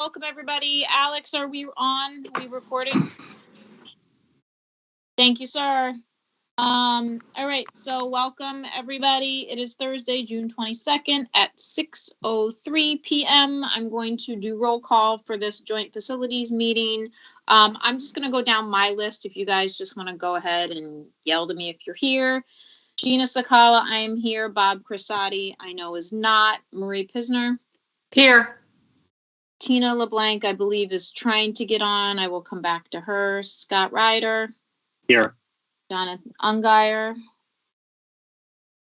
Welcome, everybody. Alex, are we on? Are we recording? Thank you, sir. All right, so welcome, everybody. It is Thursday, June 22nd at 6:03 p.m. I'm going to do roll call for this joint facilities meeting. I'm just going to go down my list if you guys just want to go ahead and yell to me if you're here. Gina Sakala, I am here. Bob Crisati, I know is not. Marie Pisner. Here. Tina LeBlanc, I believe, is trying to get on. I will come back to her. Scott Ryder. Here. Jonathan Ungeyer.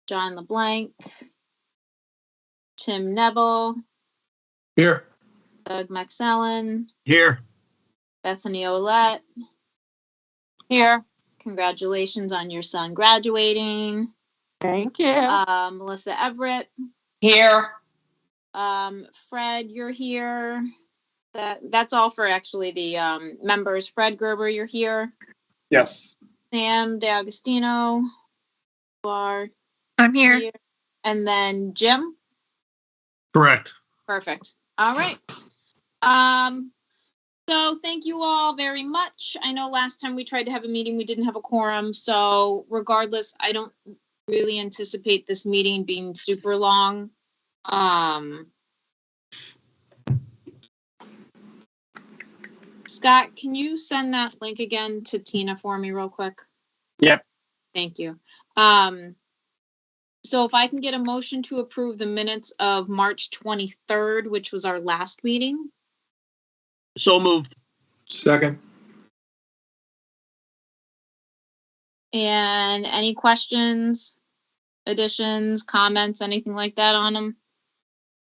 John LeBlanc. Tim Neville. Here. Doug McSellen. Here. Bethany Olette. Here. Congratulations on your son graduating. Thank you. Melissa Everett. Here. Fred, you're here. That's all for actually the members. Fred Gerber, you're here. Yes. Sam DeAgostino. You are. I'm here. And then Jim. Correct. Perfect. All right. So thank you all very much. I know last time we tried to have a meeting, we didn't have a quorum. So regardless, I don't really anticipate this meeting being super long. Scott, can you send that link again to Tina for me real quick? Yep. Thank you. So if I can get a motion to approve the minutes of March 23rd, which was our last meeting. So moved. Second. And any questions, additions, comments, anything like that on them?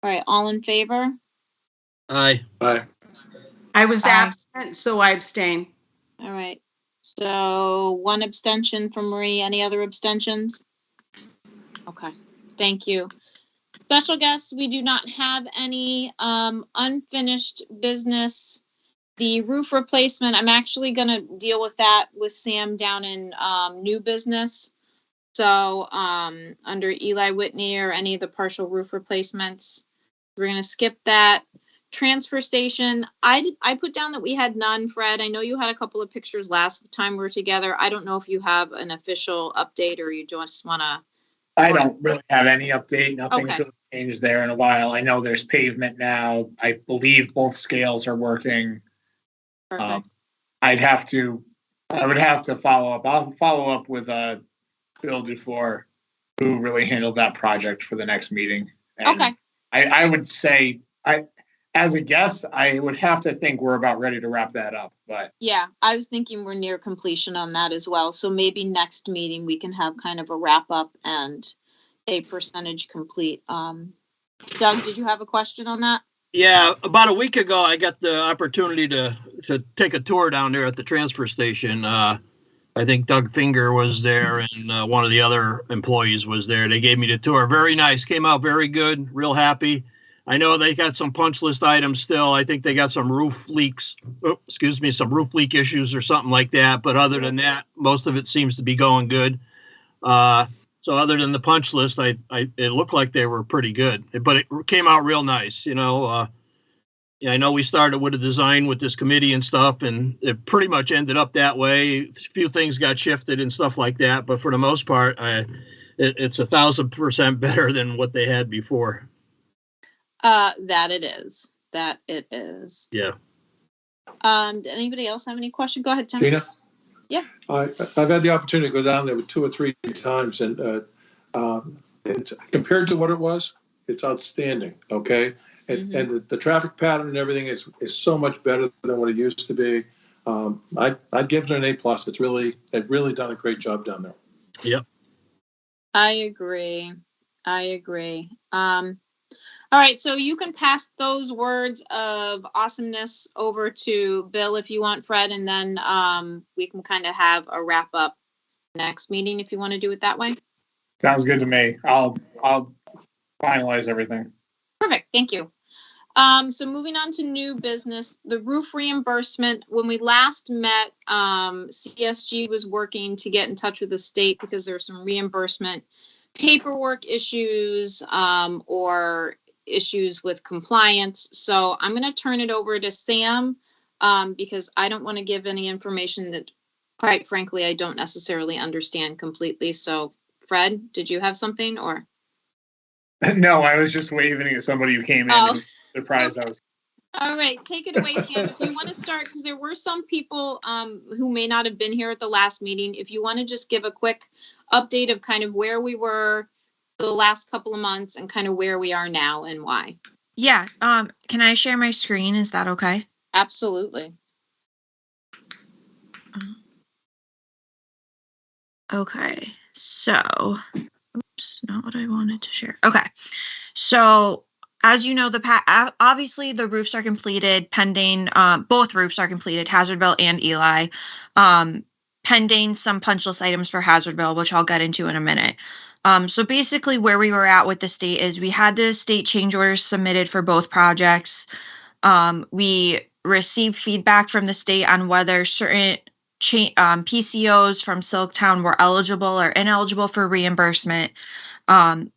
All right, all in favor? Aye. Aye. I was Aye. absent, so I abstain. All right. So one abstention from Marie. Any other abstentions? Okay, thank you. Special guests, we do not have any unfinished business. The roof replacement, I'm actually going to deal with that with Sam down in new business. So under Eli Whitney or any of the partial roof replacements, we're going to skip that. Transfer station, I put down that we had none. Fred, I know you had a couple of pictures last time we were together. I don't know if you have an official update or you just want to. I don't really have any update. Nothing's Okay. really changed there in a while. I know there's pavement now. I believe both scales are working. Perfect. I would have to follow up. I'll follow up with Bill Dufour, who really handled that project for the next meeting. And Okay. I would say, as a guess, I would have to think we're about ready to wrap that up. But Yeah, I was thinking we're near completion on that as well. So maybe next meeting we can have kind of a wrap up and a percentage complete. Doug, did you have a question on that? Yeah, about a week ago, I got the opportunity to take a tour down there at the transfer station. I think Doug Finger was there and one of the other employees was there. They gave me the tour. Very nice. Came out very good. Real happy. I know they got some punch list items still. I think they got some roof leaks. Some roof leak issues or something like that. But other than that, most of it seems to be going good. So other than the punch list, it looked like they were pretty good, but it came out real nice. You know, I know we started with a design with this committee and stuff, and it pretty much ended up that way. A few things got shifted and stuff like that, but for the most part, it's 1,000% better than what they had before. That it is. That it is. Yeah. Did anybody else have any question? Go ahead, Tim. Gina? Yeah. I've had the opportunity to go down there 2 or 3 times, and it's compared to what it was, it's outstanding. Okay, and the traffic pattern and everything is so much better than what it used to be. I'd give it an A+. They've really done a great job down there. Yep. I agree. All right, so you can pass those words of awesomeness over to Bill if you want, Fred, and then we can kind of have a wrap up next meeting if you want to do it that way. sounds good to me. I'll finalize everything. Perfect, thank you. So moving on to new business, the roof reimbursement. When we last met, CSG was working to get in touch with the state because there's some reimbursement paperwork issues or issues with compliance. So I'm going to turn it over to Sam because I don't want to give any information that, quite frankly, I don't necessarily understand completely. So Fred, did you have something or? No, I was just waving at somebody who came in and surprised I was. All right, take it away, Sam. If you want to start, because there were some people who may not have been here at the last meeting. If you want to just give a quick update of kind of where we were the last couple of months and kind of where we are now and why. Yeah. Can I share my screen? Is that okay? Absolutely. Okay. So, oops, not what I wanted to share. Okay. So, as you know, obviously the roofs are completed pending, both roofs are completed, Hazardville and Eli, pending some punch list items for Hazardville, which I'll get into in a minute. So basically where we were at with the state is we had the state change orders submitted for both projects. We received feedback from the state on whether certain PCOs from Silktown were eligible or ineligible for reimbursement,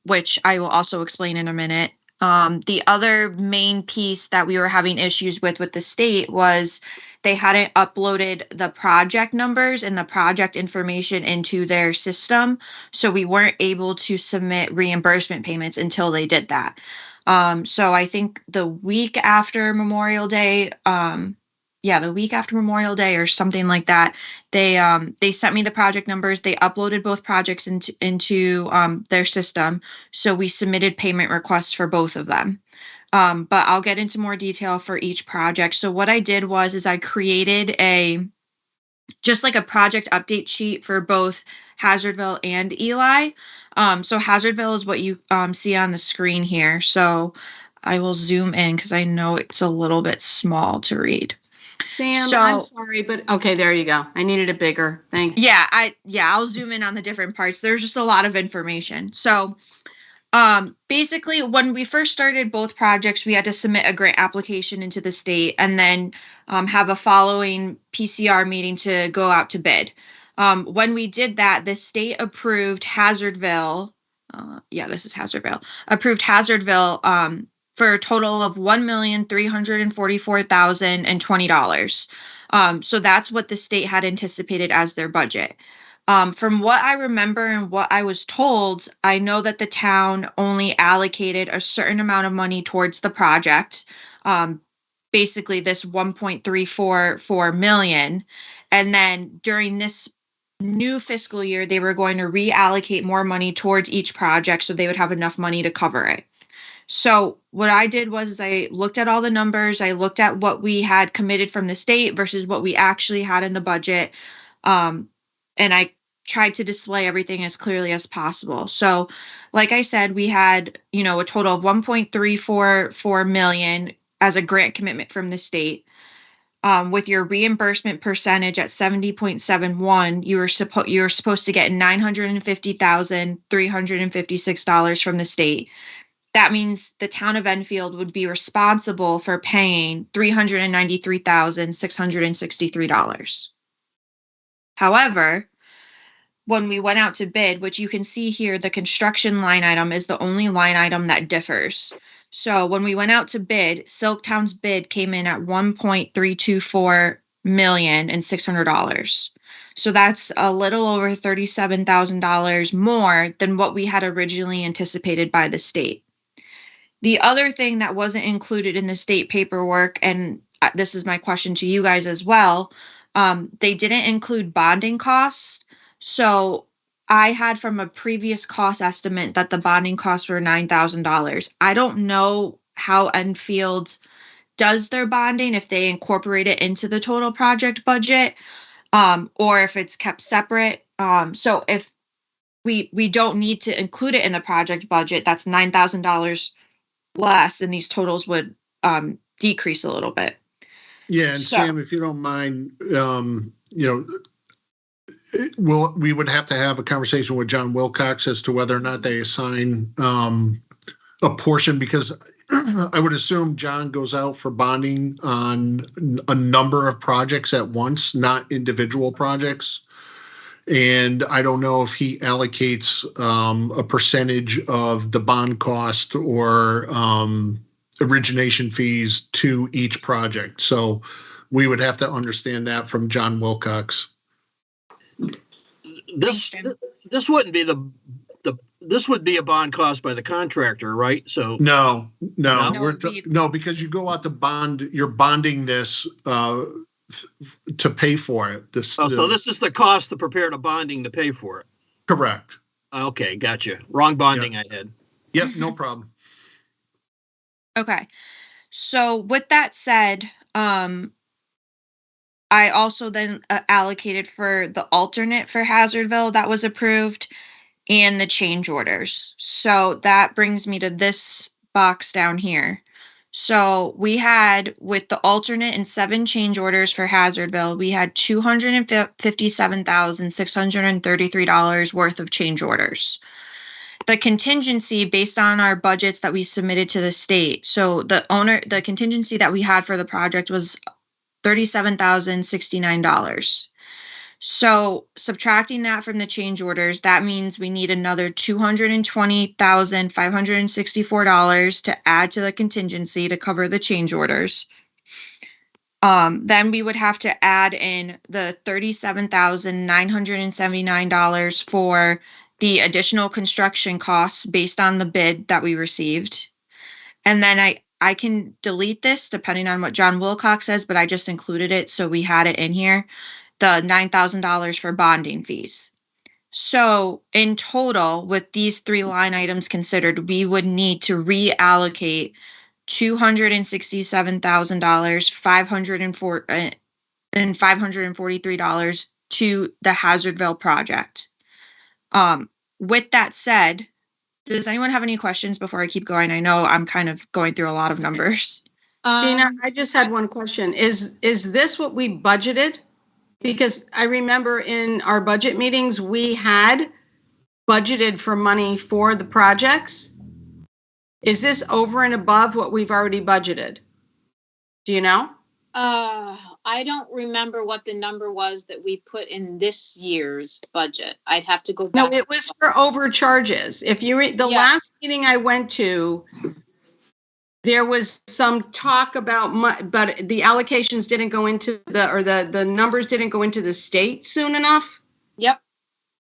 which I will also explain in a minute. The other main piece that we were having issues with the state was they hadn't uploaded the project numbers and the project information into their system. So we weren't able to submit reimbursement payments until they did that. So I think the week after Memorial Day, the week after Memorial Day or something like that, they sent me the project numbers. They uploaded both projects into their system. So we submitted payment requests for both of them. But I'll get into more detail for each project. So what I did was I created just like a project update sheet for both Hazardville and Eli. So Hazardville is what you see on the screen here. So I will zoom in because I know it's a little bit small to read. Sam, I'm sorry, but okay, there you go. I needed it bigger. Thanks. Yeah, I'll zoom in on the different parts. There's just a lot of information. So basically when we first started both projects, we had to submit a grant application into the state and then have a following PCR meeting to go out to bid. When we did that, the state approved Hazardville. This is Hazardville. Approved Hazardville for a total of $1,344,020. So that's what the state had anticipated as their budget. From what I remember and what I was told, I know that the town only allocated a certain amount of money towards the project, basically this $1.344 million. And then during this new fiscal year, they were going to reallocate more money towards each project so they would have enough money to cover it. So what I did was I looked at all the numbers. I looked at what we had committed from the state versus what we actually had in the budget. And I tried to display everything as clearly as possible. So like I said, we had, a total of $1.344 million as a grant commitment from the state. With your reimbursement percentage at 70.71, you were supposed to get $950,356 from the state. That means the town of Enfield would be responsible for paying $393,663. However, when we went out to bid, which you can see here, the construction line item is the only line item that differs. So when we went out to bid, Silktown's bid came in at $1.324,600,000. So that's a little over $37,000 more than what we had originally anticipated by the state. The other thing that wasn't included in the state paperwork, and this is my question to you guys as well, they didn't include bonding costs. So I had from a previous cost estimate that the bonding costs were $9,000. I don't know how Enfield does their bonding, if they incorporate it into the total project budget, or if it's kept separate. So if we don't need to include it in the project budget, that's $9,000 less, and these totals would decrease a little bit. Yeah, and Sam, if you don't mind, we would have to have a conversation with John Wilcox as to whether or not they assign a portion, because I would assume John goes out for bonding on a number of projects at once, not individual projects. And I don't know if he allocates a percentage of the bond cost or origination fees to each project. So we would have to understand that from John Wilcox. This Thanks, Jim. this wouldn't be this would be a bond cost by the contractor, right? So No, No, because you go out to bond, you're bonding this to pay for it. so this is the cost to prepare the bonding to pay for it. Correct. Okay, gotcha. Wrong bonding I had. Yep, no problem. Okay. So with that said, I also then allocated for the alternate for Hazardville that was approved and the change orders. So that brings me to this box down here. So we had, with the alternate and 7 change orders for Hazardville, we had $257,633 worth of change orders. The contingency based on our budgets that we submitted to the state. So the contingency that we had for the project was $37,069. So subtracting that from the change orders, that means we need another $220,564 to add to the contingency to cover the change orders. Then we would have to add in the $37,979 for the additional construction costs based on the bid that we received. And then I can delete this depending on what John Wilcox says, but I just included it so we had it in here. The $9,000 for bonding fees. So in total, with these 3 line items considered, we would need to reallocate $267,000, $543 to the Hazardville project. With that said, does anyone have any questions before I keep going? I know I'm kind of going through a lot of numbers. Gina, I just had one question. Is this what we budgeted? Because I remember in our budget meetings, we had budgeted for money for the projects. Is this over and above what we've already budgeted? Do you know? I don't remember what the number was that we put in this year's budget. I'd have to go back. No, it was for overcharges. If you read the last meeting I went to, there was some talk about, but the allocations didn't go into the numbers didn't go into the state soon enough. Yep.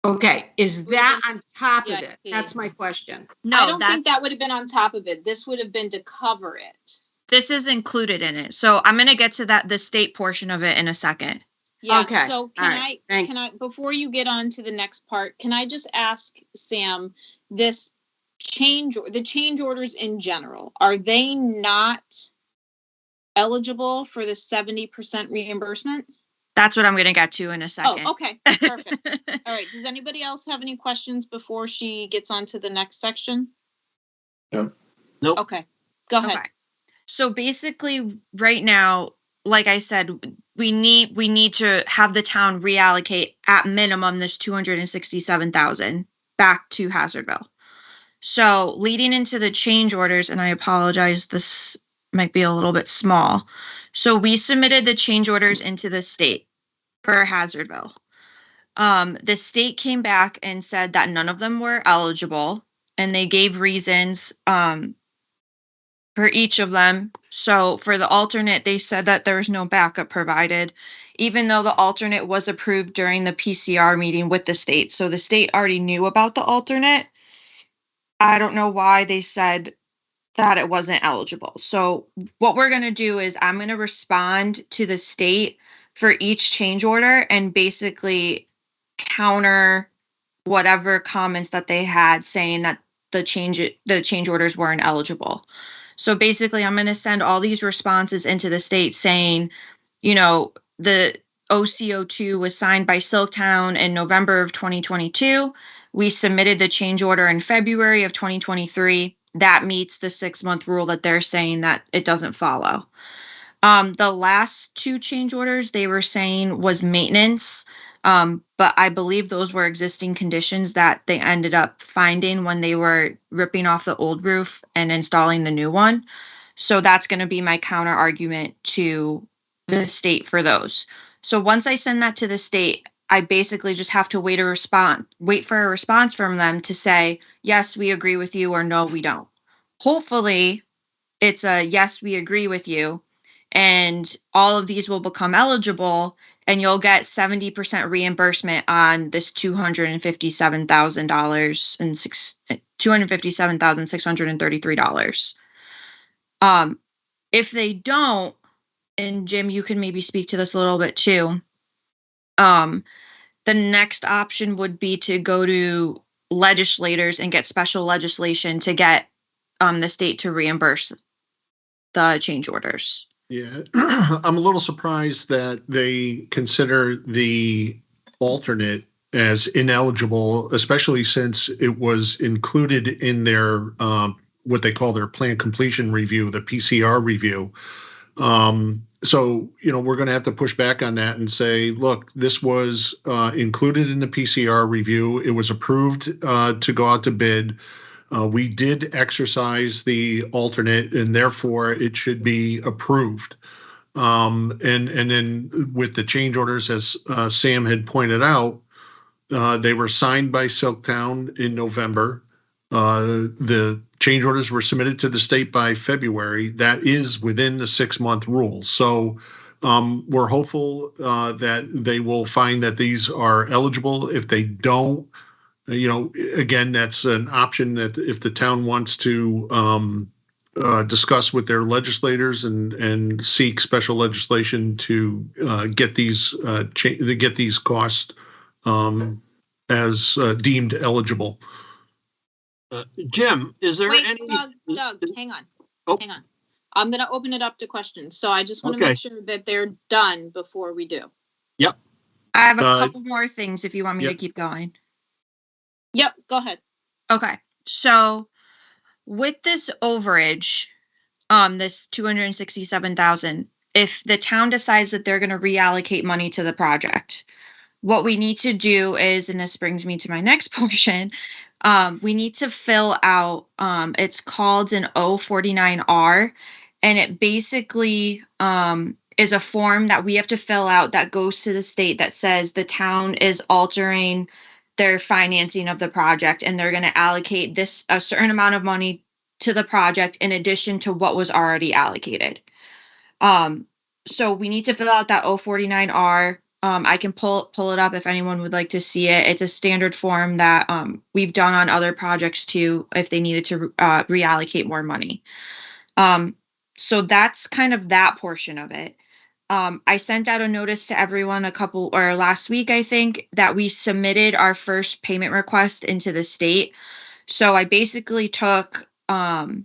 Okay. Is that on top of it? That's my question. No, I don't think that would have been on top of it. This would have been to cover it. This is included in it. So I'm going to get to the state portion of it in a second. Yeah. Okay. So can I, before you get on to the next part, can I just ask Sam, the change orders in general, are they not eligible for the 70% reimbursement? That's what I'm going to get to in a second. Oh, okay. Perfect. All right. Does anybody else have any questions before she gets on to the next section? No. Nope. Okay. Go ahead. Okay. So basically right now, like I said, we need to have the town reallocate at minimum this $267,000 back to Hazardville. So leading into the change orders, and I apologize, this might be a little bit small. So we submitted the change orders into the state for Hazardville. The state came back and said that none of them were eligible, and they gave reasons for each of them. So for the alternate, they said that there was no backup provided, even though the alternate was approved during the PCR meeting with the state. So the state already knew about the alternate. I don't know why they said that it wasn't eligible. So what we're going to do is I'm going to respond to the state for each change order and basically counter whatever comments that they had saying that the change orders weren't eligible. So basically I'm going to send all these responses into the state saying, you know, the OCO2 was signed by Silktown in November of 2022. We submitted the change order in February of 2023. That meets the 6-month rule that they're saying that it doesn't follow. The last 2 change orders they were saying was maintenance, but I believe those were existing conditions that they ended up finding when they were ripping off the old roof and installing the new one. So that's going to be my counter argument to the state for those. So once I send that to the state, I basically just have to wait for a response from them to say, yes, we agree with you, or no, we don't. Hopefully it's a yes, we agree with you, and all of these will become eligible, and you'll get 70% reimbursement on this $257,633. If they don't, and Jim, you can maybe speak to this a little bit too. The next option would be to go to legislators and get special legislation to get the state to reimburse the change orders. Yeah, I'm a little surprised that they consider the alternate as ineligible, especially since it was included in their what they call their plan completion review, the PCR review. So, we're going to have to push back on that and say, look, this was included in the PCR review. It was approved to go out to bid. We did exercise the alternate, and therefore it should be approved. And then with the change orders, as Sam had pointed out, they were signed by Silktown in November. The change orders were submitted to the state by February. That is within the 6-month rule. So we're hopeful that they will find that these are eligible. If they don't, again, that's an option that if the town wants to discuss with their legislators and seek special legislation to get these costs as deemed eligible. Jim, is there Wait, any? Doug, hang on. Oh. Hang on. I'm going to open it up to questions. So I just want to Okay. make sure that they're done before we do. Yep. I have a couple more things if you want me to keep going. Yep, go ahead. Okay. So with this overage, this 267,000, if the town decides that they're going to reallocate money to the project, what we need to do is, and this brings me to my next portion, we need to fill out, it's called an O49R, and it basically is a form that we have to fill out that goes to the state that says the town is altering their financing of the project, and they're going to allocate a certain amount of money to the project in addition to what was already allocated. So we need to fill out that O49R. I can pull it up if anyone would like to see it. It's a standard form that we've done on other projects too, if they needed to reallocate more money. So that's kind of that portion of it. I sent out a notice to everyone last week, I think, that we submitted our first payment request into the state. So I basically took 2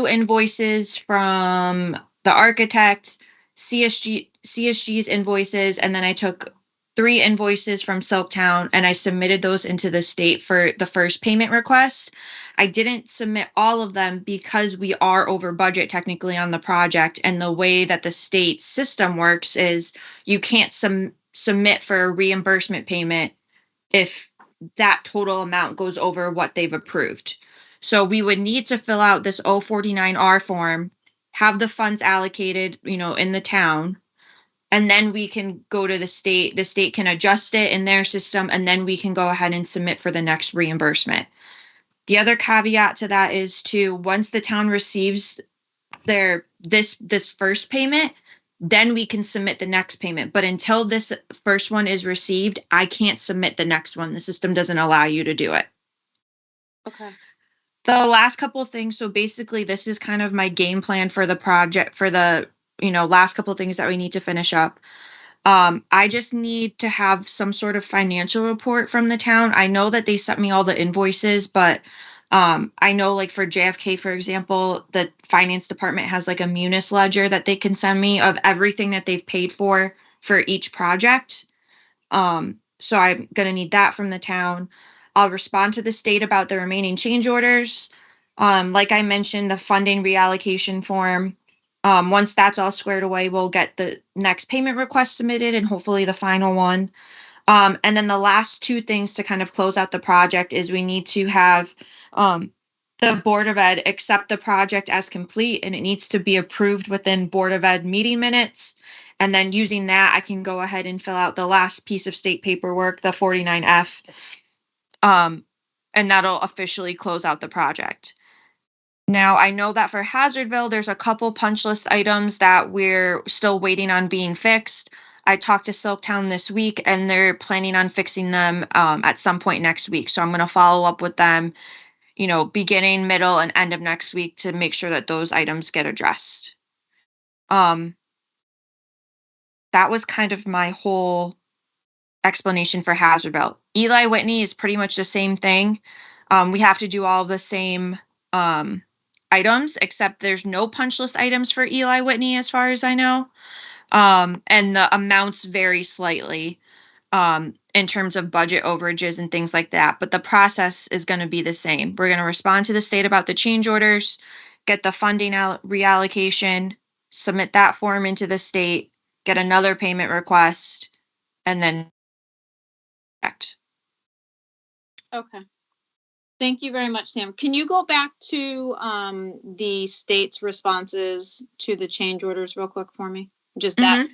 invoices from the architect, CSG's invoices, and then I took 3 invoices from Silktown, and I submitted those into the state for the first payment request. I didn't submit all of them because we are over budget technically on the project, and the way that the state system works is you can't submit for a reimbursement payment if that total amount goes over what they've approved. So we would need to fill out this O49R form, have the funds allocated, in the town, and then we can go to the state. The state can adjust it in their system, and then we can go ahead and submit for the next reimbursement. The other caveat to that is once the town receives this first payment, then we can submit the next payment. But until this first one is received, I can't submit the next one. The system doesn't allow you to do it. Okay. The last couple of things. So basically, this is kind of my game plan for the project, for the last couple of things that we need to finish up. I just need to have some sort of financial report from the town. I know that they sent me all the invoices, but I know, like, for JFK, for example, the finance department has like a Munis ledger that they can send me of everything that they've paid for each project. So I'm going to need that from the town. I'll respond to the state about the remaining change orders. Like I mentioned, the funding reallocation form. Once that's all squared away, we'll get the next payment request submitted and hopefully the final one. And then the last 2 things to kind of close out the project is we need to have the Board of Ed accept the project as complete, and it needs to be approved within Board of Ed meeting minutes. And then using that, I can go ahead and fill out the last piece of state paperwork, the 49F. And that'll officially close out the project. Now, I know that for Hazardville, there's a couple punch list items that we're still waiting on being fixed. I talked to Silktown this week and they're planning on fixing them at some point next week. So I'm going to follow up with them, beginning, middle, and end of next week to make sure that those items get addressed. That was kind of my whole explanation for Hazardville. Eli Whitney is pretty much the same thing. We have to do all the same items, except there's no punch list items for Eli Whitney as far as I know. And the amounts vary slightly in terms of budget overages and things like that. But the process is going to be the same. We're going to respond to the state about the change orders, get the funding reallocation, submit that form into the state, get another payment request, and then act. Okay. Thank you very much, Sam. Can you go back to the state's responses to the change orders real quick for me? Just that,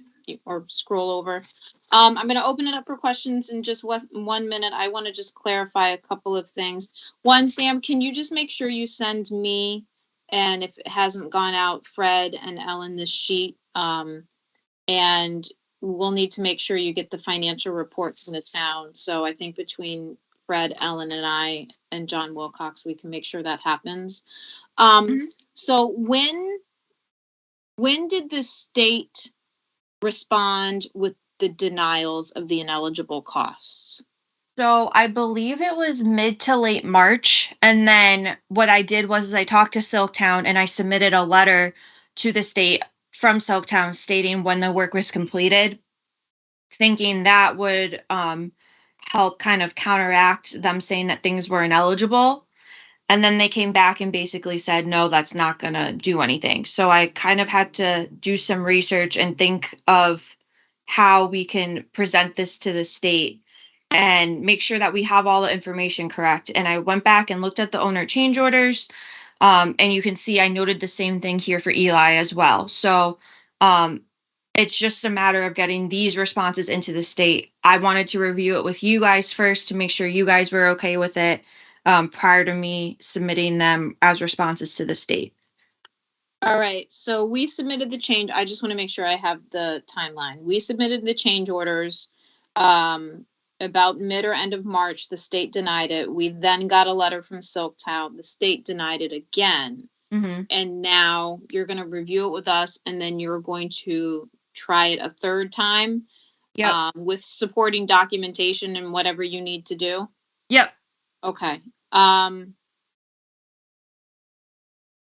or scroll over. I'm going to open it up for questions in just 1 minute. I want to just clarify a couple of things. One, Sam, can you just make sure you send me, and if it hasn't gone out, Fred and Ellen, this sheet, and we'll need to make sure you get the financial reports from the town. So I think between Fred, Ellen, and I, and John Wilcox, we can make sure that happens. So when did the state respond with the denials of the ineligible costs? So I believe it was mid to late March. And then what I did was I talked to Silktown and I submitted a letter to the state from Silktown stating when the work was completed, thinking that would help kind of counteract them saying that things were ineligible. And then they came back and basically said, no, that's not going to do anything. So I kind of had to do some research and think of how we can present this to the state and make sure that we have all the information correct. And I went back and looked at the owner change orders. And you can see I noted the same thing here for Eli as well. So it's just a matter of getting these responses into the state. I wanted to review it with you guys first to make sure you guys were okay with it prior to me submitting them as responses to the state. All right. So we submitted the change. I just want to make sure I have the timeline. We submitted the change orders about mid or end of March. The state denied it. We then got a letter from Silktown. The state denied it again. And now you're going to review it with us, and then you're going to try it a third time with supporting documentation and whatever you need to do. Yep. Okay.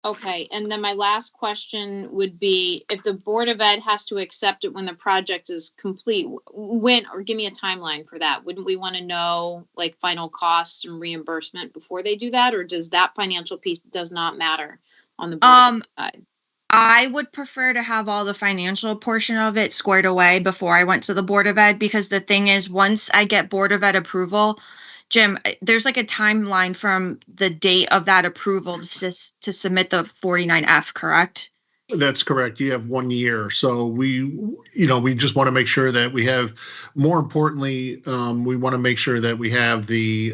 Okay. And then my last question would be, if the Board of Ed has to accept it when the project is complete, when, or give me a timeline for that. Wouldn't we want to know like final costs and reimbursement before they do that? Or does that financial piece does not matter on the Board side? I would prefer to have all the financial portion of it squared away before I went to the Board of Ed, because the thing is, once I get Board of Ed approval, Jim, there's like a timeline from the date of that approval to submit the 49F, correct? That's correct. You have 1 year. So we just want to make sure that we have, more importantly, we want to make sure that we have the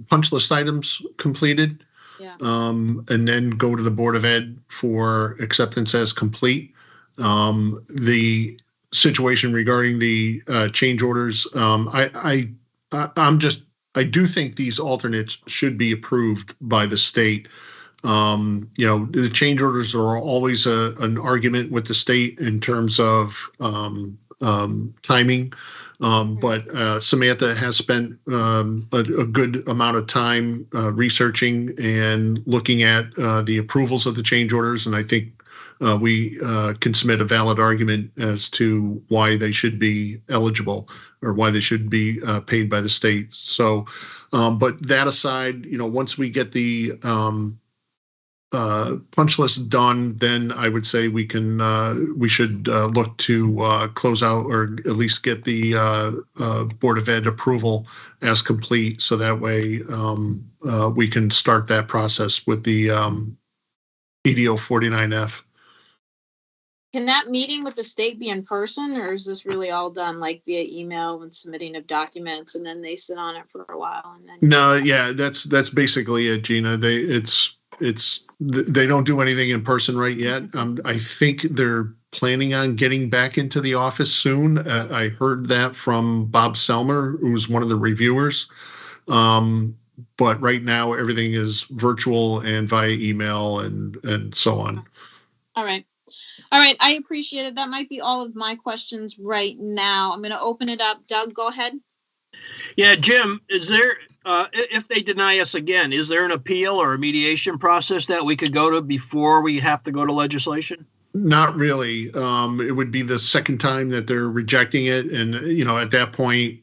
punch list items completed. Yeah. And then go to the Board of Ed for acceptance as complete. The situation regarding the change orders, I do think these alternates should be approved by the state. The change orders are always an argument with the state in terms of timing. But Samantha has spent a good amount of time researching and looking at the approvals of the change orders. And I think we can submit a valid argument as to why they should be eligible or why they should be paid by the state. So, but that aside, once we get the punch list done, then I would say we should look to close out, or at least get the Board of Ed approval as complete. So that way we can start that process with the EDO 49F. Can that meeting with the state be in person, or is this really all done like via email and submitting of documents, and then they sit on it for a while and then? No, yeah, that's basically it, Gina. They don't do anything in person right yet. I think they're planning on getting back into the office soon. I heard that from Bob Selmer, who's one of the reviewers. But right now everything is virtual and via email and so on. All right. All right. I appreciate it. That might be all of my questions right now. I'm going to open it up. Doug, go ahead. Yeah, Jim, is there, if they deny us again, is there an appeal or a mediation process that we could go to before we have to go to legislation? Not really. It would be the second time that they're rejecting it. And, at that point,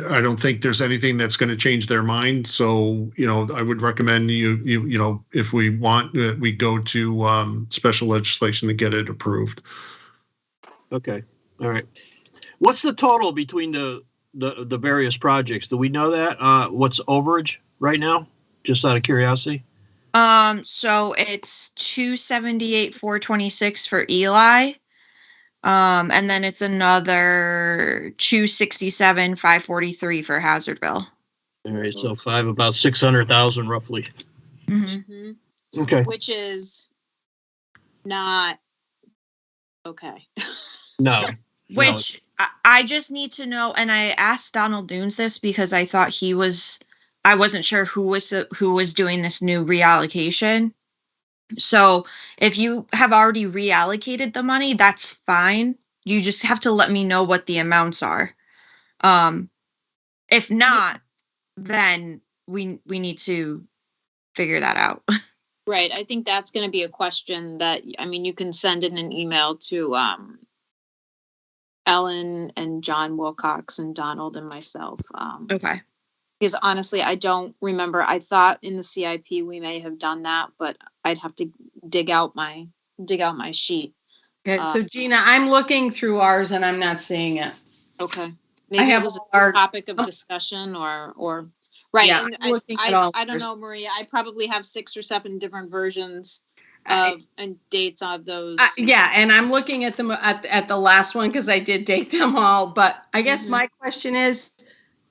I don't think there's anything that's going to change their mind. So, I would recommend if we want, we go to special legislation to get it approved. Okay. All right. What's the total between the various projects? Do we know that? What's overage right now? Just out of curiosity. So it's 278,426 for Eli. And then it's another 267,543 for Hazardville. All right, so about 600,000 roughly. Mm-hmm. Okay. Which is not okay. No. Which I just need to know, and I asked Donald Dunes this because I thought I wasn't sure who was doing this new reallocation. So if you have already reallocated the money, that's fine. You just have to let me know what the amounts are. If not, then we need to figure that out. Right. I think that's going to be a question that, you can send in an email to Ellen and John Wilcox and Donald and myself. Okay. Because honestly, I don't remember. I thought in the CIP we may have done that, but I'd have to dig out my sheet. Okay, so Gina, I'm looking through ours and I'm not seeing it. Okay. Maybe it was a topic of discussion or right. Yeah, And I'm looking at all I don't ours. know, Maria. I probably have 6 or 7 different versions of and dates of those. Yeah, and I'm looking at them at the last one because I did date them all. But I guess Mhm. my question is,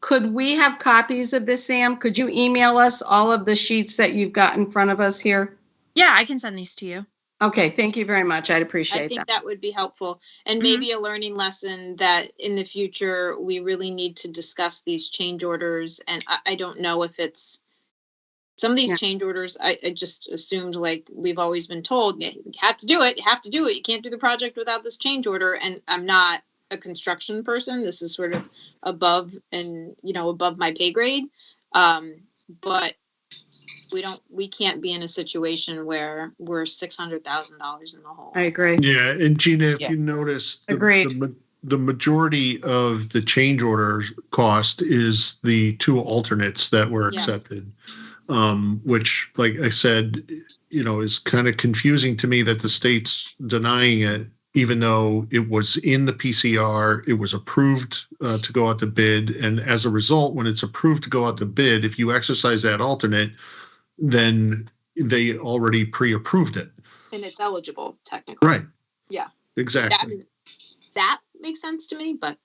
could we have copies of this, Sam? Could you email us all of the sheets that you've got in front of us here? Yeah, I can send these to you. Okay, thank you very much. I'd appreciate I think that. that would be helpful, and maybe a learning lesson that in the future we really need to discuss these change orders. And I don't know if it's some of these change orders. I just assumed, like we've always been told, you have to do it. You have to do it. You can't do the project without this change order. And I'm not a construction person. This is sort of above my pay grade. But we can't be in a situation where we're $600,000 in the hole. I agree. Yeah, and Gina, if Yeah. you notice, Agreed. the majority of the change order cost is the 2 alternates that were Yeah. accepted, which, like I said, is kind of confusing to me that the state's denying it, even though it was in the PCR, it was approved to go out to bid. And as a result, when it's approved to go out to bid, if you exercise that alternate, then they already pre-approved it. And it's eligible technically. Right. Yeah. Exactly. That makes sense to me, but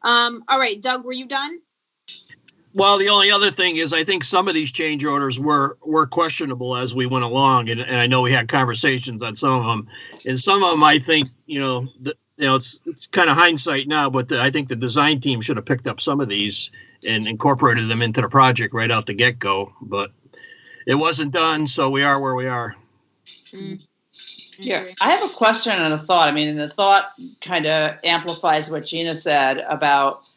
all right, Doug, were you done? Well, the only other thing is I think some of these change orders were questionable as we went along. And I know we had conversations on some of them. And some of them, I think, it's kind of hindsight now, but I think the design team should have picked up some of these and incorporated them into the project right out the get-go. But it wasn't done, so we are where we are. Yeah, I have a question and a thought. And the thought kind of amplifies what Gina said about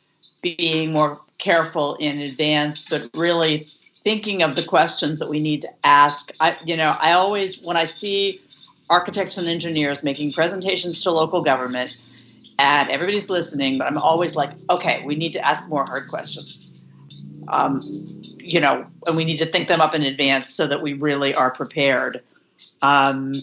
being more careful in advance, but really thinking of the questions that we need to ask. I always, when I see architects and engineers making presentations to local government and everybody's listening, but I'm always like, okay, we need to ask more hard questions. And we need to think them up in advance so that we really are prepared. And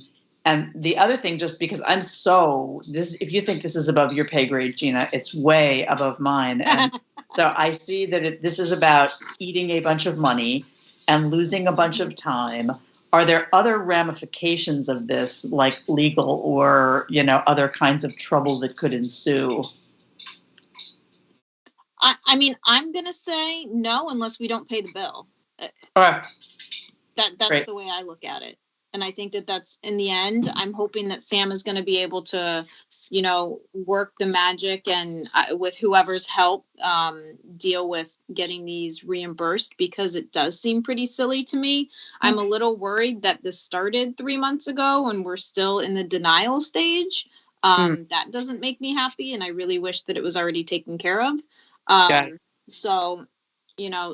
the other thing, just because if you think this is above your pay grade, Gina, it's way above mine. And so I see that this is about eating a bunch of money and losing a bunch of time. are there other ramifications of this, like legal or, other kinds of trouble that could ensue? I mean, I'm going to say no, unless we don't pay the bill. Correct. That's Right. the way I look at it. And I think that's in the end, I'm hoping that Sam is going to be able to, work the magic and with whoever's help, deal with getting these reimbursed, because it does seem pretty silly to me. I'm a little worried that this started 3 months ago and we're still in the denial stage. That doesn't make me happy. And I really wish that it was already taken care of. So,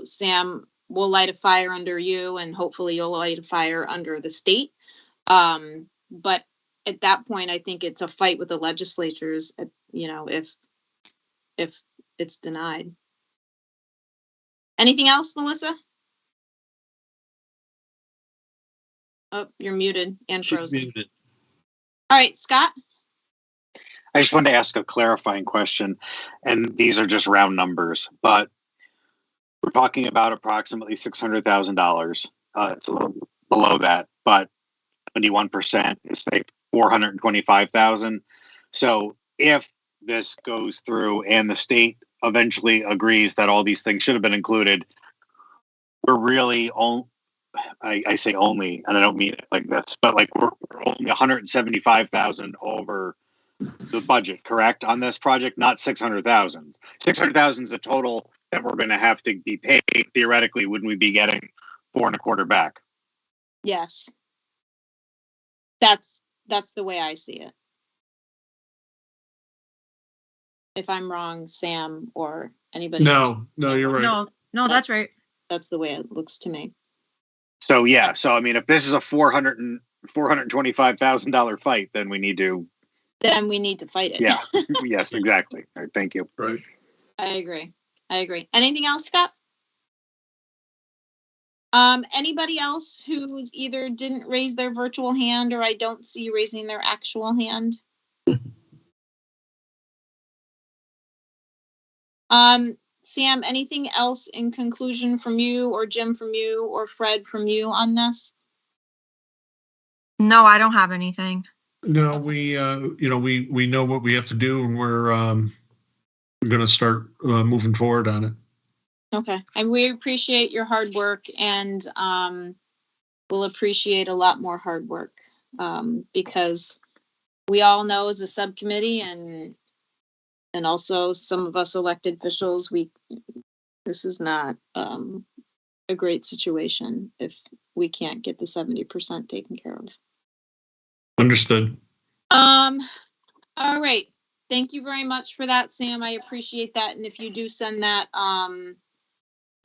Sam, we'll light a fire under you, and hopefully you'll light a fire under the state. But at that point, I think it's a fight with the legislatures, if it's denied. Anything else, Melissa? Oh, you're muted and She's frozen. muted. All right, Scott? I just wanted to ask a clarifying question, and these are just round numbers, but we're talking about approximately $600,000. It's a little below that, but 71% is say 425,000. So if this goes through and the state eventually agrees that all these things should have been included, we're really I say only, and I don't mean it like this, but like we're only 175,000 over the budget, correct, on this project? Not 600,000. 600,000 is the total that we're going to have to be paid. Theoretically, wouldn't we be getting 4.25 back? Yes. That's the way I see it. If I'm wrong, Sam or anybody else. No, you're right. No, that's right. That's the way it looks to me. So yeah, so I mean, if this is a $425,000 fight, then we need to. Then we need to fight it. Yeah. Yes, exactly. All right, thank you. Right. I agree. Anything else, Scott? Anybody else who's either didn't raise their virtual hand or I don't see raising their actual hand? Sam, anything else in conclusion from you, or Jim from you, or Fred from you on this? No, I don't have anything. No, we know what we have to do, and we're going to start moving forward on it. Okay, and we appreciate your hard work, and we'll appreciate a lot more hard work, because we all know as a subcommittee and also some of us elected officials, this is not a great situation if we can't get the 70% taken care of. Understood. All right. Thank you very much for that, Sam. I appreciate that. And if you do send that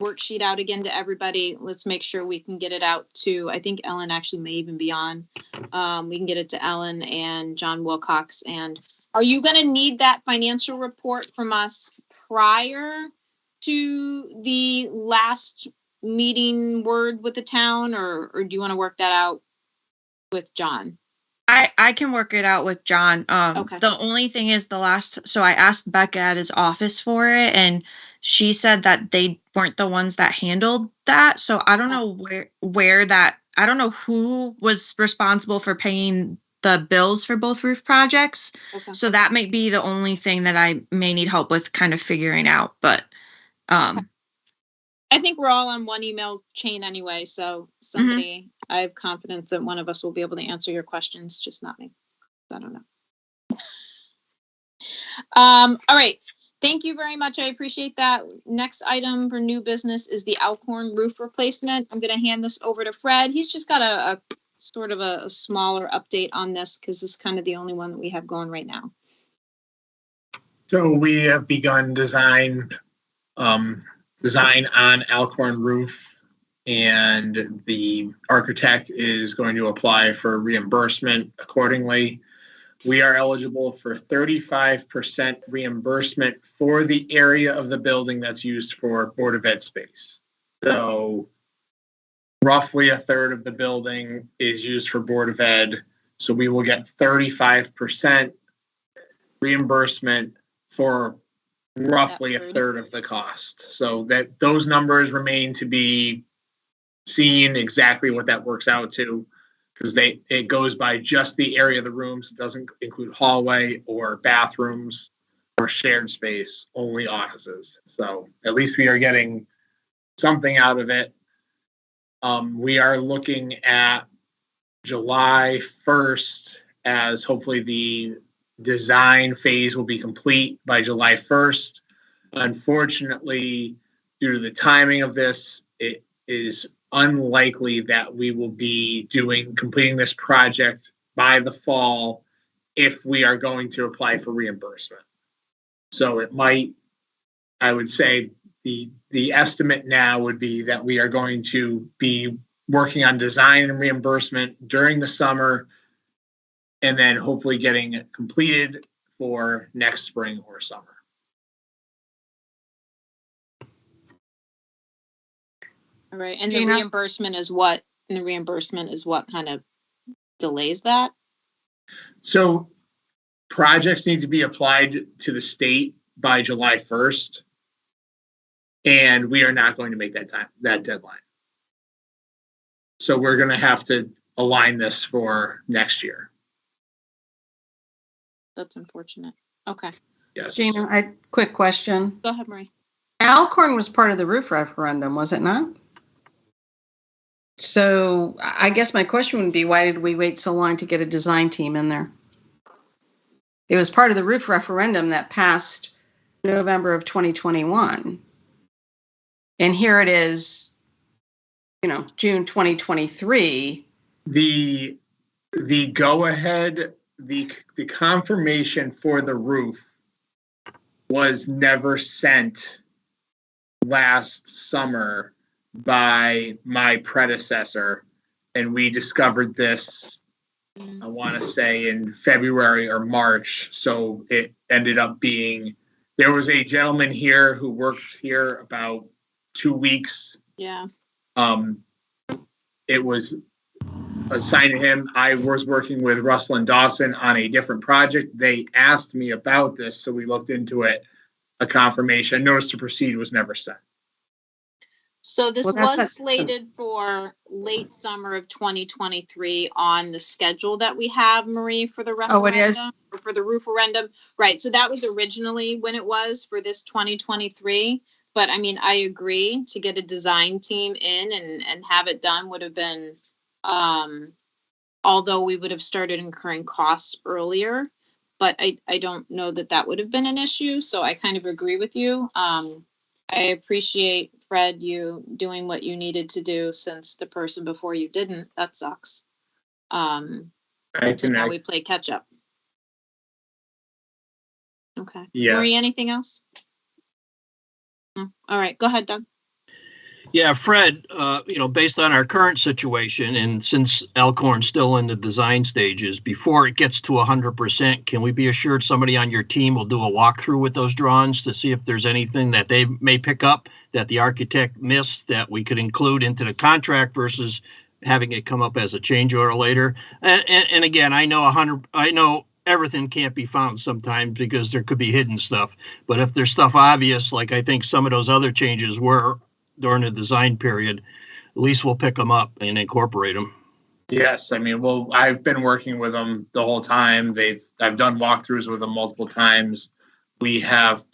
worksheet out again to everybody, let's make sure we can get it out to, I think Ellen actually may even be on. We can get it to Ellen and John Wilcox. And are you going to need that financial report from us prior to the last meeting word with the town, or do you want to work that out with John? I can work it out with John. Okay. The only thing is so I asked Becca at his office for it, and she said that they weren't the ones that handled that. So I don't know where that, I don't know who was responsible for paying the bills for both roof projects. Okay. So that might be the only thing that I may need help with kind of figuring out, but I think we're all on one email chain anyway, so somebody, I have confidence that one of us will be able to answer your questions, just not me. I don't know. All right. Thank you very much. I appreciate that. Next item for new business is the Alcorn roof replacement. I'm going to hand this over to Fred. He's just got a sort of a smaller update on this because this is kind of the only one that we have going right now. So we have begun design on Alcorn roof, and the architect is going to apply for reimbursement accordingly. We are eligible for 35% reimbursement for the area of the building that's used for Board of Ed space. So roughly a third of the building is used for Board of Ed. So we will get 35% reimbursement for roughly a third of the cost. So that those numbers remain to be seeing exactly what that works out to, because it goes by just the area of the rooms. It doesn't include hallway or bathrooms or shared space, only offices. So at least we are getting something out of it. We are looking at July 1st as hopefully the design phase will be complete by July 1st. Unfortunately, due to the timing of this, it is unlikely that we will be completing this project by the fall if we are going to apply for reimbursement. So it might, I would say the estimate now would be that we are going to be working on design and reimbursement during the summer, and then hopefully getting it completed for next spring or summer. All right, and Gina? the reimbursement is what? And the reimbursement is what kind of delays that? So projects need to be applied to the state by July 1st, and we are not going to make that deadline. So we're going to have to align this for next year. That's unfortunate. Okay, Yes. Gina, quick question. go ahead, Marie. Alcorn was part of the roof referendum, was it not? So I guess my question would be, why did we wait so long to get a design team in there? It was part of the roof referendum that passed November of 2021. And here it is, June 2023. The go-ahead, the confirmation for the roof was never sent last summer by my predecessor, and we discovered this, I want to say, in February or March. So it ended up being, there was a gentleman here who worked here about 2 weeks. Yeah. It was assigned to him. I was working with Russell and Dawson on a different project. They asked me about this, so we looked into it. A confirmation, notice to proceed was never sent. So this Well, was slated for late summer of 2023 on the schedule that we have, Marie, for the referendum. Oh, it is? Or for the roof referendum. Right, so that was originally when it was for this 2023. But I mean, I agree, to get a design team in and have it done would have been, although we would have started incurring costs earlier, but I don't know that would have been an issue. So I kind of agree with you. I appreciate, Fred, you doing what you needed to do, since the person before you didn't. That sucks. So now we play catch up. Okay. Yes. Marie, anything else? No? All right, go ahead, Doug. Yeah, Fred, based on our current situation, and since Alcorn's still in the design stages, before it gets to 100%, can we be assured somebody on your team will do a walkthrough with those drawings to see if there's anything that they may pick up that the architect missed that we could include into the contract versus having it come up as a change order later? And again, I know everything can't be found sometimes because there could be hidden stuff. But if there's stuff obvious, like I think some of those other changes were during the design period, at least we'll pick them up and incorporate them. Yes, I mean, well, I've been working with them the whole time. I've done walkthroughs with them multiple times. We have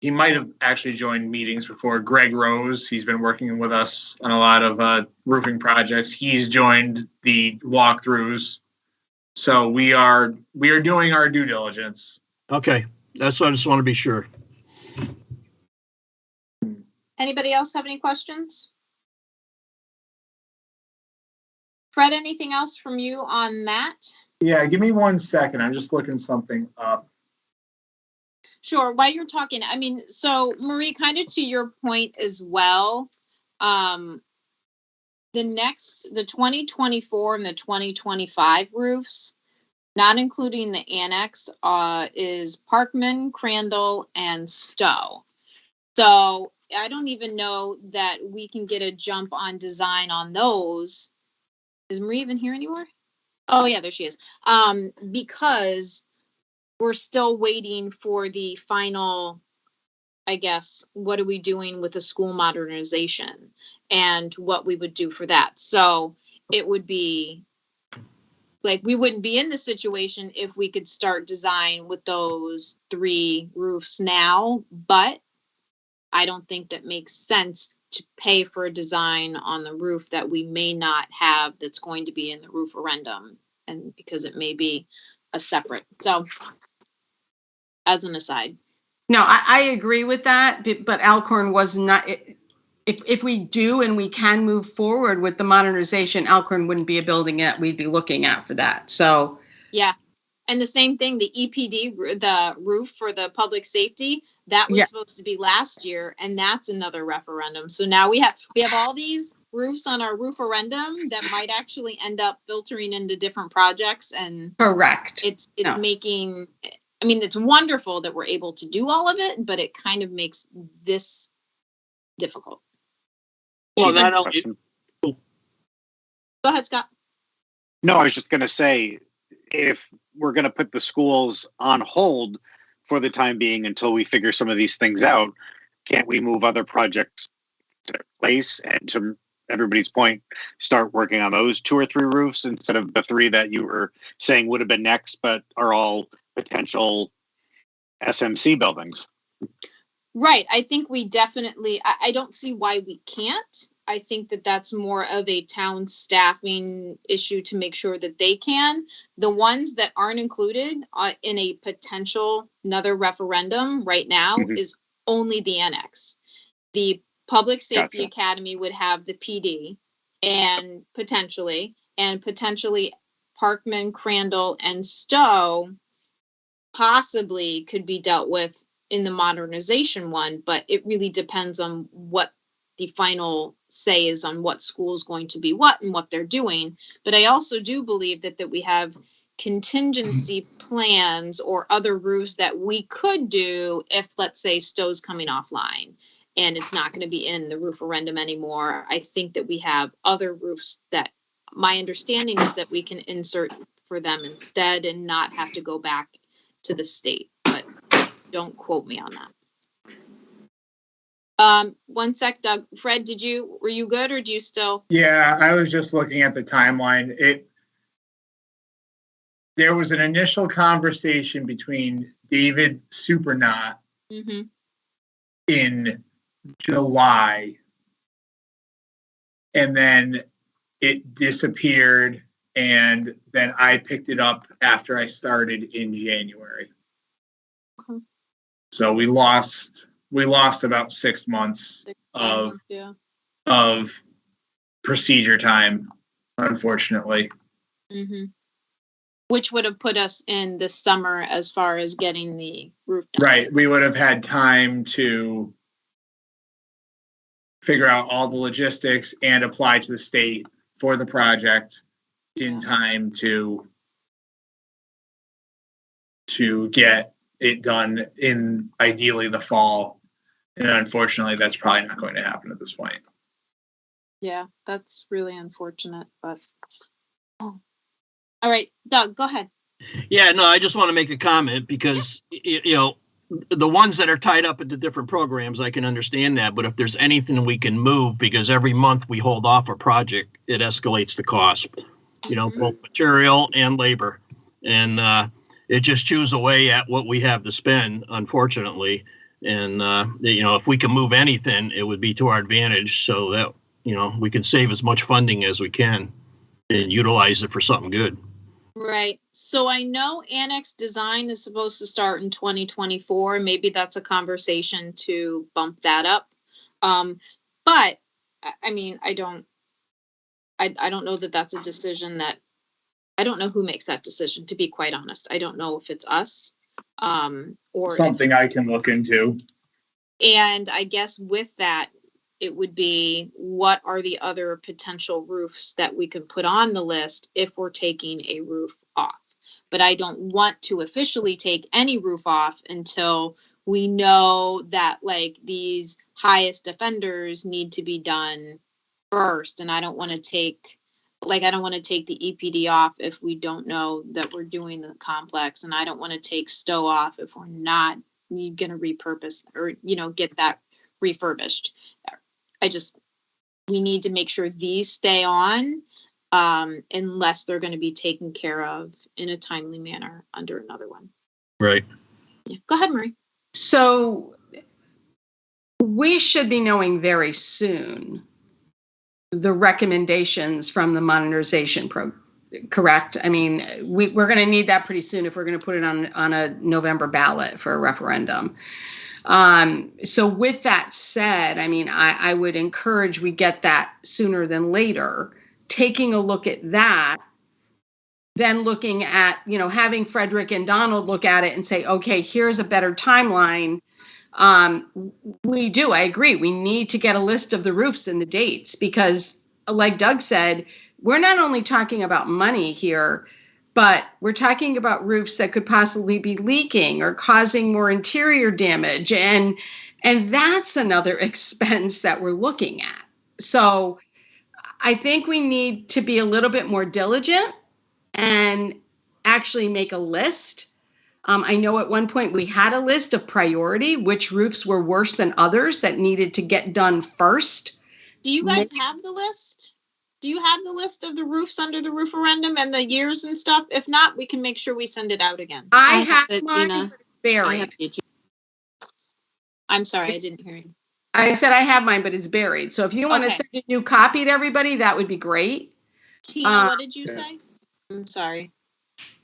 he might have actually joined meetings before. Greg Rose, he's been working with us on a lot of roofing projects. He's joined the walkthroughs. So we are doing our due diligence. Okay, that's what I just want to be sure. Anybody else have any questions? Fred, anything else from you on that? Yeah, give me 1 second. I'm just looking something up. Sure. While you're talking, I mean, so Marie, kind of to your point as well, the 2024 and the 2025 roofs, not including the annex, is Parkman, Crandall, and Stowe. So I don't even know that we can get a jump on design on those. Is Marie even here anymore? Oh yeah, there she is. Because we're still waiting for the final, I guess, what are we doing with the school modernization and what we would do for that. So it would be like, we wouldn't be in this situation if we could start design with those 3 roofs now, but I don't think that makes sense to pay for a design on the roof that we may not have, that's going to be in the roof-orendum, and because it may be a separate. So as an aside. No, I agree with that, but Alcorn was not, if we do and we can move forward with the modernization, Alcorn wouldn't be a building that we'd be looking at for that. So, Yeah. And the same thing, the EPD, the roof for the public safety, that was Yeah. supposed to be last year, and that's another referendum. So now we have all these roofs on our roof-orendum that might actually end up filtering into different projects, and correct. it's No. making, I mean, it's wonderful that we're able to do all of it, but it kind of makes this difficult. Well, Chief, not only, question. Go ahead, Scott. No, I was just going to say, if we're going to put the schools on hold for the time being until we figure some of these things out, can't we move other projects to place and, to everybody's point, start working on those 2 or 3 roofs instead of the 3 that you were saying would have been next, but are all potential SMC buildings? Right. I think we definitely, I don't see why we can't. I think that that's more of a town staffing issue to make sure that they can. The ones that aren't included in a potential another referendum right now is only the annex. The Public Safety Gotcha. Academy would have the PD and potentially Parkman, Crandall, and Stowe possibly could be dealt with in the modernization one, but it really depends on what the final say is on what school is going to be what and what they're doing. But I also do believe that we have contingency plans or other roofs that we could do if, let's say, Stowe's coming offline and it's not going to be in the roof-orendum anymore. I think that we have other roofs that my understanding is that we can insert for them instead and not have to go back to the state, but don't quote me on that. 1 sec, Doug. Fred, were you good, or do you still? Yeah, I was just looking at the timeline. There was an initial conversation between David Supernot in July, and then it disappeared, and then I picked it up after I started in January. Okay. So we lost about 6 months of procedure time, unfortunately. Which would have put us in the summer as far as getting the roof done. Right. We would have had time to figure out all the logistics and apply to the state for the project in time to get it done in ideally the fall. And unfortunately, that's probably not going to happen at this point. Yeah, that's really unfortunate, but all right, Doug, go ahead. Yeah, no, I just want to make a comment because, the ones that are tied up into different programs, I can understand that. But if there's anything we can move, because every month we hold off a project, it escalates the cost, both material and labor. And it just chews away at what we have to spend, unfortunately. And, if we can move anything, it would be to our advantage so that, we can save as much funding as we can and utilize it for something good. Right. So I know annex design is supposed to start in 2024. Maybe that's a conversation to bump that up. But I mean, I don't know that that's a decision that, I don't know who makes that decision, to be quite honest. I don't know if it's us or something I can look into. And I guess with that, it would be, what are the other potential roofs that we could put on the list if we're taking a roof off? But I don't want to officially take any roof off until we know that like these highest offenders need to be done first. And I don't want to take the EPD off if we don't know that we're doing the complex. And I don't want to take Stowe off if we're not you're going to repurpose or, get that refurbished. We need to make sure these stay on, unless they're going to be taken care of in a timely manner under another one. Right. Yeah. Go ahead, Marie. So we should be knowing very soon the recommendations from the modernization program, correct? I mean, we're going to need that pretty soon if we're going to put it on a November ballot for a referendum. So with that said, I mean, I would encourage we get that sooner than later, taking a look at that, then looking at, having Frederick and Donald look at it and say, okay, here's a better timeline. I agree. We need to get a list of the roofs and the dates because, like Doug said, we're not only talking about money here, but we're talking about roofs that could possibly be leaking or causing more interior damage. And that's another expense that we're looking at. So I think we need to be a little bit more diligent and actually make a list. I know at one point we had a list of priority, which roofs were worse than others that needed to get done first. Do you guys have the list? Do you have the list of the roofs under the rooferendum and the years and stuff? If not, we can make sure we send it out again. I have mine, but it's buried. I'm sorry, I didn't hear you. I said I have mine, but it's buried. So if you want to send a new copy to everybody, that would be great. Tina, what did you say? I'm sorry.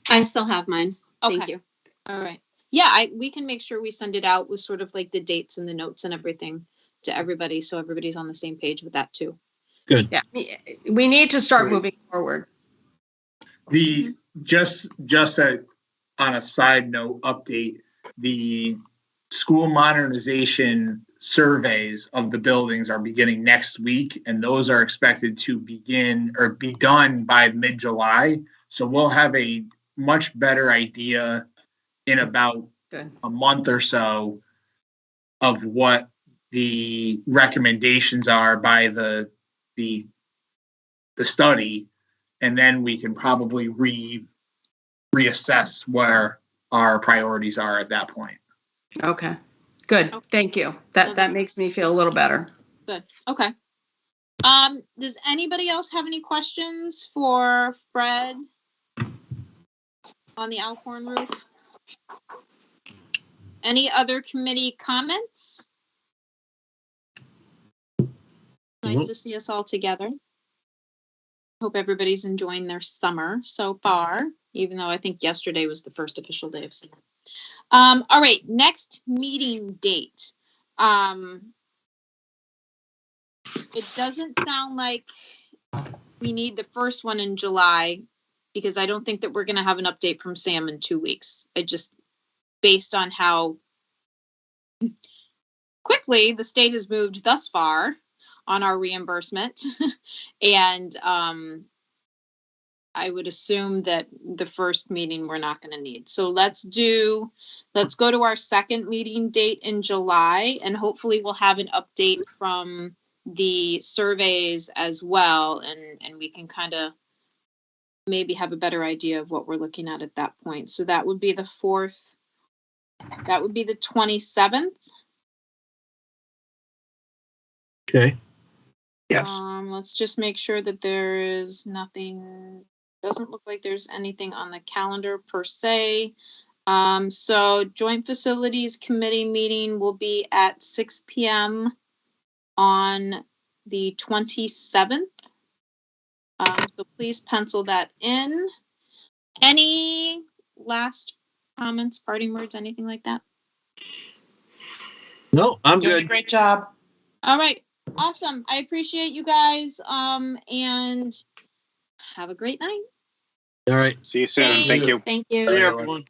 I still have mine. Okay. Thank you. All right. Yeah, we can make sure we send it out with sort of like the dates and the notes and everything to everybody, so everybody's on the same page with that too. Good. Yeah, we need to start moving forward. Just on a side note update, the school modernization surveys of the buildings are beginning next week, and those are expected to begin or be done by mid-July. So we'll have a much better idea in about a month or so of what the recommendations are by the study, and then we can probably reassess where our priorities are at that point. Okay, good. Thank you. That makes me feel a little better. Good. Okay. Does anybody else have any questions for Fred on the Alcorn roof? Any other committee comments? Nice to see us all together. Hope everybody's enjoying their summer so far, even though I think yesterday was the first official day of summer. All right, next meeting date. It doesn't sound like we need the first one in July because I don't think that we're going to have an update from Sam in 2 weeks. Based on how quickly the state has moved thus far on our reimbursement. And I would assume that the first meeting we're not going to need. So let's go to our second meeting date in July, and hopefully we'll have an update from the surveys as well. And we can kind of maybe have a better idea of what we're looking at that point. So that would be the 4th. That would be the 27th. Okay. Yes. Let's just make sure that there is nothing, doesn't look like there's anything on the calendar per se. So Joint Facilities Committee meeting will be at 6 p.m. on the 27th. So please pencil that in. Any last comments, parting words, anything like that? No, I'm Doing a good. great job. All right. Awesome. I appreciate you guys. And have a great night. All right. See you soon. Thank you. Thank you. See you, everyone.